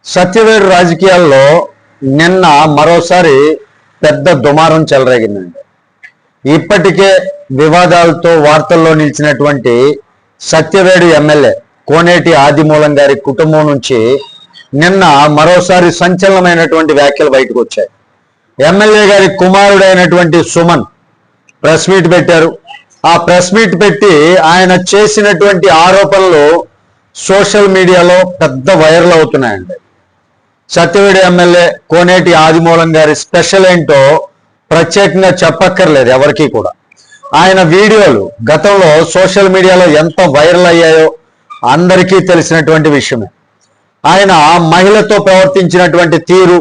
సత్యవేడు రాజకీయాల్లో నిన్న మరోసారి పెద్ద దుమారం చెలరేగిందండి. ఇప్పటికే వివాదాలతో వార్తల్లో నిలిచినటువంటి సత్యవేడు ఎమ్మెల్యే కోనేటి ఆదిమూలం గారి కుటుంబం నుంచి నిన్న మరోసారి సంచలనమైనటువంటి వ్యాఖ్యలు బయటకు వచ్చాయి. ఎమ్మెల్యే గారి కుమారుడైనటువంటి సుమన్ ప్రెస్ మీట్ పెట్టారు. ఆ ప్రెస్ మీట్ పెట్టి ఆయన చేసినటువంటి ఆరోపణలు సోషల్ మీడియాలో పెద్ద వైరల్ అవుతున్నాయండి. సత్యవేడు ఎమ్మెల్యే కోనేటి ఆదిమూలం గారి స్పెషల్ ఏంటో ప్రత్యేకంగా చెప్పక్కర్లేదు ఎవరికి కూడా. ఆయన వీడియోలు గతంలో సోషల్ మీడియాలో ఎంత వైరల్ అయ్యాయో అందరికీ తెలిసినటువంటి విషయమే. ఆయన మహిళతో ప్రవర్తించినటువంటి తీరు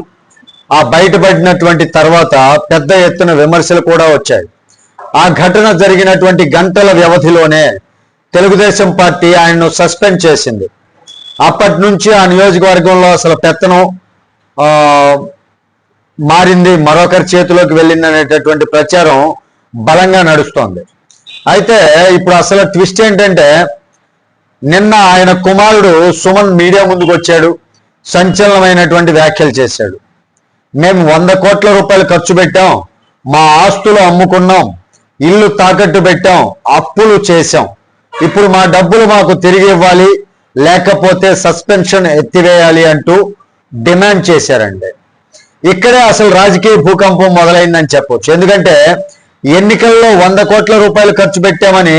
ఆ బయటపడినటువంటి తర్వాత పెద్ద ఎత్తున విమర్శలు కూడా వచ్చాయి. ఆ ఘటన జరిగినటువంటి గంటల వ్యవధిలోనే తెలుగుదేశం పార్టీ ఆయన్ను సస్పెండ్ చేసింది. అప్పటి నుంచి ఆ నియోజకవర్గంలో అసలు పెత్తనం మారింది, మరొకరి చేతిలోకి వెళ్ళింది అనేటటువంటి ప్రచారం బలంగా నడుస్తోంది. అయితే ఇప్పుడు అసలు ట్విస్ట్ ఏంటంటే నిన్న ఆయన కుమారుడు సుమన్ మీడియా ముందుకు వచ్చాడు, సంచలనమైనటువంటి వ్యాఖ్యలు చేశాడు. మేము 100 కోట్ల రూపాయలు ఖర్చు పెట్టాం, మా ఆస్తులు అమ్ముకున్నాం, ఇల్లు తాకట్టు పెట్టాం, అప్పులు చేశాం, ఇప్పుడు మా డబ్బులు మాకు తిరిగి ఇవ్వాలి, లేకపోతే సస్పెన్షన్ ఎత్తివేయాలి అంటూ డిమాండ్ చేశారండి. ఇక్కడే అసలు రాజకీయ భూకంపం మొదలైందని చెప్పొచ్చు. ఎందుకంటే ఎన్నికల్లో 100 కోట్ల రూపాయలు ఖర్చు పెట్టామని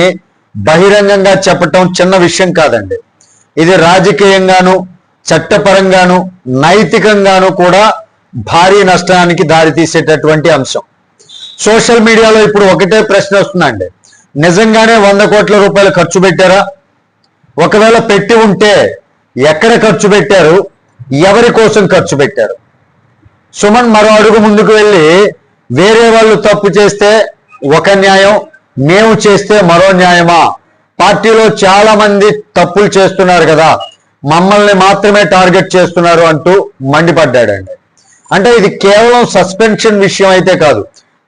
బహిరంగంగా చెప్పటం చిన్న విషయం కాదండి. ఇది రాజకీయంగాను, చట్టపరంగాను, నైతికంగాను కూడా భారీ నష్టానికి దారితీసేటటువంటి అంశం. సోషల్ మీడియాలో ఇప్పుడు ఒకటే ప్రశ్న వస్తుందండి, నిజంగానే 100 కోట్ల రూపాయలు ఖర్చు పెట్టారా? ఒకవేళ పెట్టి ఉంటే ఎక్కడ ఖర్చు పెట్టారు, ఎవరి కోసం ఖర్చు పెట్టారు? సుమన్ మరో అడుగు ముందుకు వెళ్ళి వేరే వాళ్ళు తప్పు చేస్తే ఒక న్యాయం, మేము చేస్తే మరో న్యాయమా? పార్టీలో చాలా మంది తప్పులు చేస్తున్నారు కదా, మమ్మల్ని మాత్రమే టార్గెట్ చేస్తున్నారు అంటూ మండిపడ్డాడండి. అంటే ఇది కేవలం సస్పెన్షన్ విషయం అయితే కాదు,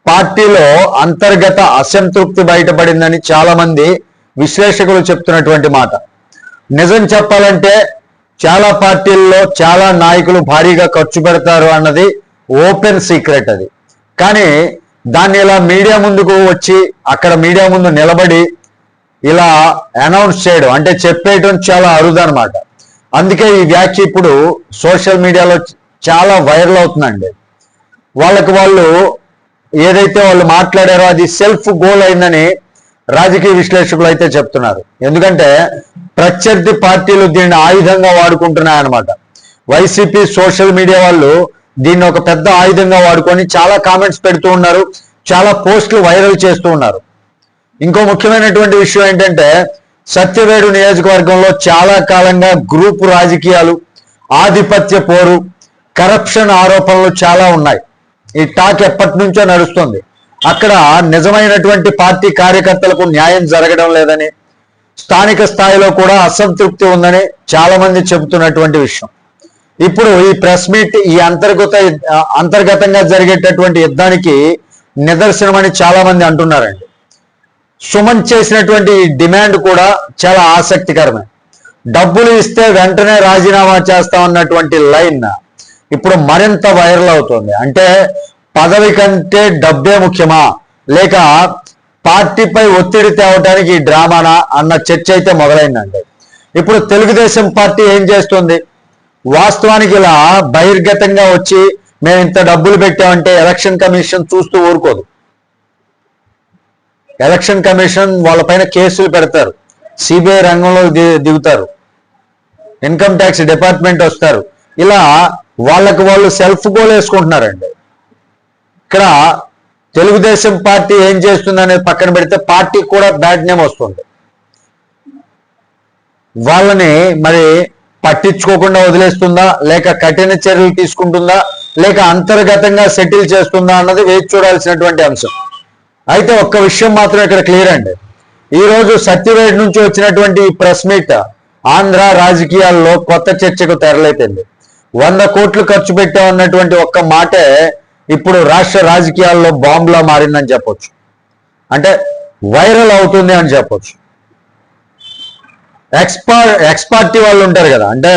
పార్టీలో అంతర్గత అసంతృప్తి బయటపడిందని చాలా మంది విశ్లేషకులు చెప్తున్నటువంటి మాట. నిజం చెప్పాలంటే చాలా పార్టీల్లో చాలా నాయకులు భారీగా ఖర్చు పెడతారు అన్నది ఓపెన్ సీక్రెట్ అది. కానీ దాన్ని ఇలా మీడియా ముందుకు వచ్చి అక్కడ మీడియా ముందు నిలబడి ఇలా అనౌన్స్ చేయడం అంటే చెప్పేయడం చాలా అరుదనమాట. అందుకే ఈ వ్యాఖ్య ఇప్పుడు సోషల్ మీడియాలో చాలా వైరల్ అవుతుందండి. వాళ్ళు ఏదైతే వాళ్ళు మాట్లాడారో అది సెల్ఫ్ గోల్ అయిందని రాజకీయ విశ్లేషకులు అయితే చెప్తున్నారు. ఎందుకంటే ప్రత్యర్థి పార్టీలు దీన్ని ఆయుధంగా వాడుకుంటున్నాయన్నమాట. వైసీపీ సోషల్ మీడియా వాళ్ళు దీన్ని ఒక పెద్ద ఆయుధంగా వాడుకొని చాలా కామెంట్స్ పెడుతూ ఉన్నారు, చాలా పోస్టులు వైరల్ చేస్తూ ఉన్నారు. ఇంకో ముఖ్యమైనటువంటి విషయం ఏంటంటే సత్యవేడు నియోజకవర్గంలో చాలా కాలంగా గ్రూపు రాజకీయాలు, ఆధిపత్య పోరు, కరప్షన్ ఆరోపణలు చాలా ఉన్నాయి. ఈ టాక్ ఎప్పటి నుంచో నడుస్తుంది. అక్కడ నిజమైనటువంటి పార్టీ కార్యకర్తలకు న్యాయం జరగడం లేదని, స్థానిక స్థాయిలో కూడా అసంతృప్తి ఉందని చాలా మంది చెబుతున్నటువంటి విషయం. ఇప్పుడు ఈ ప్రెస్ మీట్ ఈ అంతర్గతంగా జరిగేటటువంటి యుద్ధానికి నిదర్శనమని చాలా మంది అంటున్నారండి. సుమన్ చేసినటువంటి డిమాండ్ కూడా చాలా ఆసక్తికరమే. డబ్బులు ఇస్తే వెంటనే రాజీనామా చేస్తామన్నటువంటి లైన్ ఇప్పుడు మరింత వైరల్ అవుతుంది. అంటే పదవి కంటే డబ్బే ముఖ్యమా, లేక పార్టీపై ఒత్తిడి తేవడానికి ఈ డ్రామానా అన్న చర్చ అయితే మొదలైందండి. ఇప్పుడు తెలుగుదేశం పార్టీ ఏం చేస్తుంది, వాస్తవానికి ఇలా బహిర్గతంగా వచ్చి మేము ఇంత డబ్బులు పెట్టామంటే ఎలక్షన్ కమిషన్ చూస్తూ ఊరుకోదు. ఎలక్షన్ కమిషన్ వాళ్ళపైన కేసులు పెడతారు, సిబిఐ రంగంలో దిగుతారు, ఇన్కమ్ ట్యాక్స్ డిపార్ట్మెంట్ వస్తారు. ఇలా వాళ్ళు సెల్ఫ్ గోల్ వేసుకుంటున్నారండి. ఇక్కడ తెలుగుదేశం పార్టీ ఏం చేస్తుంది అనేది పక్కన పెడితే పార్టీకి కూడా బ్యాడ్ నేమ్ వస్తుంది. వాళ్ళని మరి పట్టించుకోకుండా వదిలేస్తుందా, లేక కఠిన చర్యలు తీసుకుంటుందా, లేక అంతర్గతంగా సెటిల్ చేస్తుందా అన్నది వేచి చూడాల్సినటువంటి అంశం. అయితే ఒక్క విషయం మాత్రం ఇక్కడ క్లియర్ అండి, ఈరోజు సత్యవేడ్ నుంచి వచ్చినటువంటి ఈ ప్రెస్ మీట్ ఆంధ్ర రాజకీయాల్లో కొత్త చర్చకు తెరలేపింది. 100 కోట్లు ఖర్చు పెట్టామన్నటువంటి ఒక్క మాటే ఇప్పుడు రాష్ట్ర రాజకీయాల్లో బాంబులా మారిందని చెప్పొచ్చు. అంటే వైరల్ అవుతుంది అని చెప్పొచ్చు. ఎక్స్ పార్టీ వాళ్ళు ఉంటారు కదా, అంటే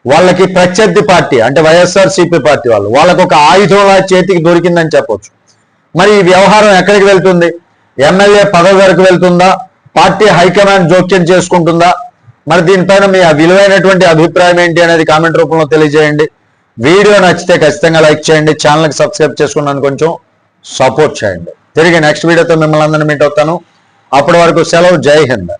వాళ్ళకి ప్రత్యర్థి పార్టీ అంటే వైఎస్ఆర్సీపీ పార్టీ వాళ్ళకు ఒక ఆయుధంలా చేతికి దొరికిందని చెప్పొచ్చు. మరి ఈ వ్యవహారం ఎక్కడికి వెళ్తుంది? ఎమ్మెల్యే పదవి వరకు వెళ్తుందా? పార్టీ హైకమాండ్ జోక్యం చేసుకుంటుందా? మరి దీనిపైన మీ విలువైనటువంటి అభిప్రాయం ఏంటి అనేది కామెంట్ రూపంలో తెలియజేయండి. వీడియో నచ్చితే ఖచ్చితంగా లైక్ చేయండి, ఛానల్కి సబ్స్క్రైబ్ చేసుకున్నాను కొంచెం సపోర్ట్ చేయండి. తిరిగి నెక్స్ట్ వీడియోతో మిమ్మల్ని అందరినీ మీట్ అవుతాను. అప్పటి వరకు సెలవు. జై హింద్.